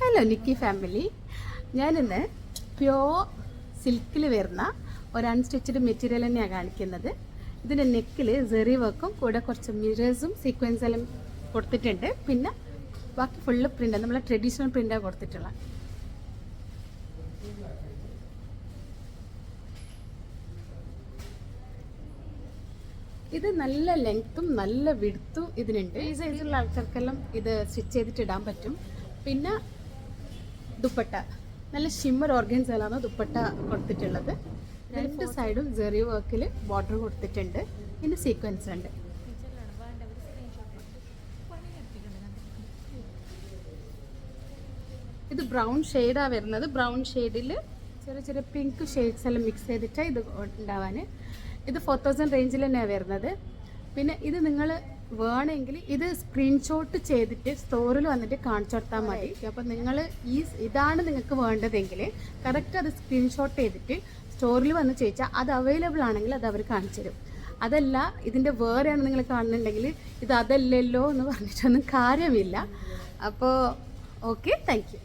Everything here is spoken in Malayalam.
ഹലോ നിക്കി ഫാമിലി, ഞാനിന്ന് പ്യോർ സിൽക്കിൽ വരുന്ന ഒരു അൺസ്റ്റിച്ചഡ് മെറ്റീരിയൽ തന്നെയാണ് കാണിക്കുന്നത്. ഇതിൻ്റെ നെക്കിൽ സെറി വർക്കും കൂടെ കുറച്ച് മിറേഴ്സും സീക്വൻസെല്ലാം കൊടുത്തിട്ടുണ്ട്. പിന്നെ ബാക്കി ഫുള്ള് പ്രിൻ്റാണ്, നമ്മളെ ട്രഡീഷണൽ പ്രിൻ്റാണ് കൊടുത്തിട്ടുള്ളത്. ഇത് നല്ല ലെങ്ത്തും നല്ല വിഡ്ത്തും ഇതിനുണ്ട്. ഈ സൈസുള്ള ആൾക്കാർക്കെല്ലാം ഇത് സ്റ്റിച്ച് ചെയ്തിട്ട് ഇടാൻ പറ്റും. പിന്നെ ദുപ്പട്ട നല്ല ഷിമ്മർ ഓർഗൻസയിലാണ് ദുപ്പട്ട കൊടുത്തിട്ടുള്ളത്. രണ്ട് സൈഡും സെറി വർക്കിൽ ബോർഡർ കൊടുത്തിട്ടുണ്ട്. ഇതിന് സീക്വൻസ് ഉണ്ട്. ഇത് ബ്രൗൺ ഷെയ്ഡാണ് വരുന്നത്. ബ്രൗൺ ഷെയ്ഡിൽ ചെറിയ ചെറിയ പിങ്ക് ഷെയ്ഡ്സ് എല്ലാം മിക്സ് ചെയ്തിട്ടാണ് ഇത് ഉണ്ടാവാൻ. ഇത് 4000 റേഞ്ചിൽ തന്നെയാണ് വരുന്നത്. പിന്നെ ഇത് നിങ്ങൾ വേണമെങ്കിൽ ഇത് സ്ക്രീൻഷോട്ട് ചെയ്തിട്ട് സ്റ്റോറിൽ വന്നിട്ട് കാണിച്ചു കൊടുത്താൽ മതി. അപ്പോൾ നിങ്ങൾ ഇതാണ് നിങ്ങൾക്ക് വേണ്ടതെങ്കിൽ കറക്റ്റ് അത് സ്ക്രീൻഷോട്ട് ചെയ്തിട്ട് സ്റ്റോറിൽ വന്ന് ചോദിച്ചാൽ അത് അവൈലബിൾ ആണെങ്കിൽ അത് അവർ കാണിച്ചു തരും. അതല്ല ഇതിൻ്റെ വേറെയാണ് നിങ്ങൾ കാണുന്നുണ്ടെങ്കിൽ ഇത് അതല്ലല്ലോ എന്ന് പറഞ്ഞിട്ടൊന്നും കാര്യമില്ല. അപ്പോൾ ഓക്കെ, താങ്ക് യു.